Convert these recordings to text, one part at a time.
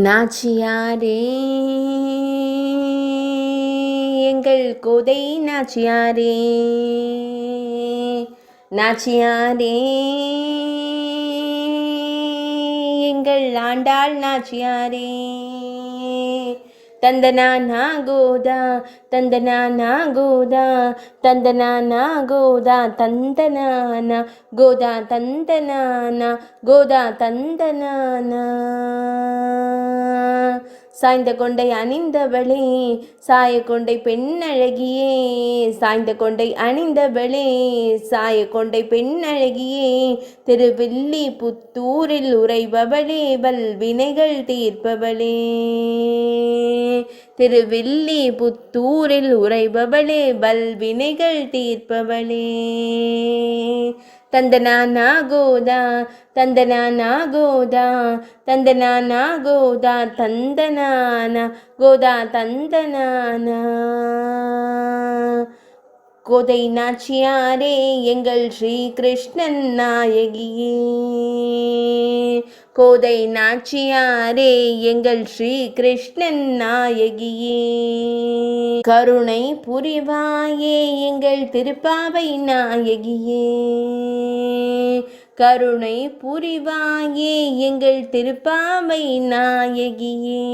நாச்சியாரே எங்கள் கோதை நாச்சியாரே, நாச்சியாரே எங்கள் ஆண்டாள் நாச்சியாரே. தந்தனானா கோதா தந்தனானா கோதா தந்தனானா கோதா தந்தனானா கோதா தந்தனானா கோதா தந்தனானா. சாய்ந்த கொண்டை அணிந்தவளே சாய கொண்டை பெண்ணழகியே, சாய்ந்த கொண்டை அணிந்தவளே சாய கொண்டை பெண்ணழகியே, திருவில்லி புத்தூரில் உறைபவளே வல்வினைகள் தீர்ப்பவளே, திருவில்லி புத்தூரில் உறைபவளே வல்வினைகள் தீர்ப்பவளே. தந்தனானா கோதா தந்தனானா கோதா தந்தனானா கோதா தந்தனானா கோதா தந்தனானா. கோதை நாச்சியாரே எங்கள் ஸ்ரீ கிருஷ்ணன் நாயகியே, கோதை நாச்சியாரே எங்கள் ஸ்ரீ கிருஷ்ணன் நாயகியே. கருணை புரிவாயே எங்கள் திருப்பாவை நாயகியே, கருணை புரிவாயே எங்கள் திருப்பாவை நாயகியே,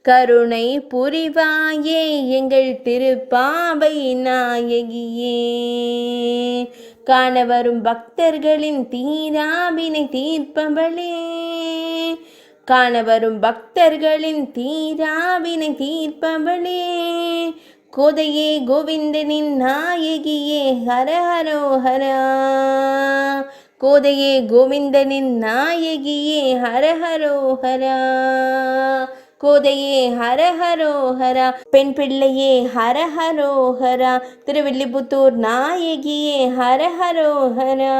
கருணை புரிவாயே எங்கள் திருப்பாவை நாயகியே. காண வரும் பக்தர்களின் தீராவினை தீர்ப்பவளே, காண வரும் பக்தர்களின் தீராவினை தீர்ப்பவளே, கோதையே கோவிந்தனின் நாயகியே ஹரஹரோஹரா, கோதையே கோவிந்தனின் நாயகியே ஹரஹரோஹரா, கோதையே ஹரஹரோஹரா, பெண் பிள்ளையே ஹரஹரோஹரா, திருவில்லிபுத்தூர் நாயகியே ஹரஹரோஹரா.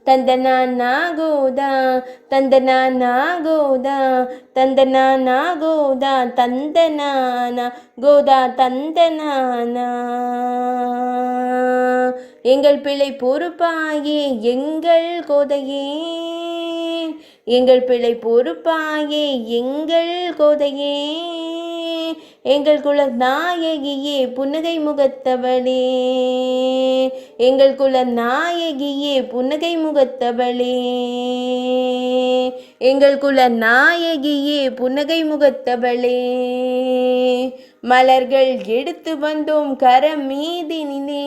தந்தனானா கோதா தந்தனானா கோதா தந்தனானா கோதா தந்தனானா கோதா தந்தனானா. எங்கள் பிள்ளை பொறுப்பாயே எங்கள் கோதையே, எங்கள் பிள்ளை பொறுப்பாயே எங்கள் கோதையே, எங்கள் குல நாயகியே புன்னகை முகத்தவளே, எங்கள் குல நாயகியே புன்னகை முகத்தவளே, எங்கள் குல நாயகியே புன்னகை முகத்தவளே. மலர்கள் எடுத்து வந்தோம் கரம் மீதினிலே,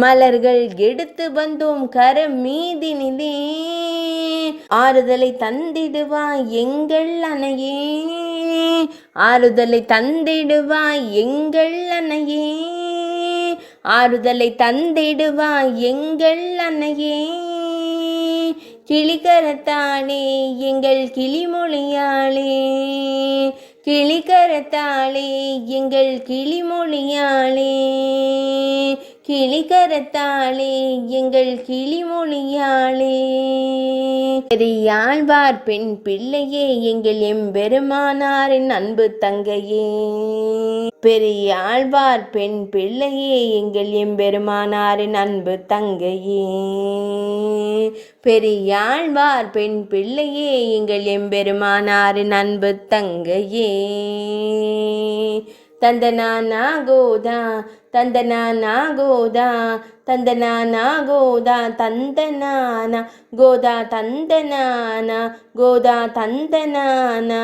மலர்கள் எடுத்து வந்தோம் கரம் மீதினிலே, ஆறுதலை தந்திடுவாய் எங்கள் அன்னையே, ஆறுதலை தந்திடுவாய் எங்கள் அன்னையே, ஆறுதலை தந்திடுவாய் எங்கள் அன்னையே. கிளிகரத்தாளே எங்கள் கிளிமொழியாளே, கிளிகரத்தாளே எங்கள் கிளிமொழியாளே, கிளிகரத்தாளே எங்கள் கிளிமொழியாளே. பெரியாழ்வார் பெண் பிள்ளையே எங்கள் எம்பெருமானாரின் அன்பு தங்கையே, பெரியாழ்வார் பெண் பிள்ளையே எங்கள் எம்பெருமானாரின் அன்பு தங்கையே, பெரியாழ்வார் பெண் பிள்ளையே எங்கள் எம்பெருமானாரின் அன்பு தங்கையே. தந்தனானா கோதா தந்தனானா கோதா தந்தனானா கோதா தந்தனானா கோதா தந்தனானா கோதா தந்தனானா.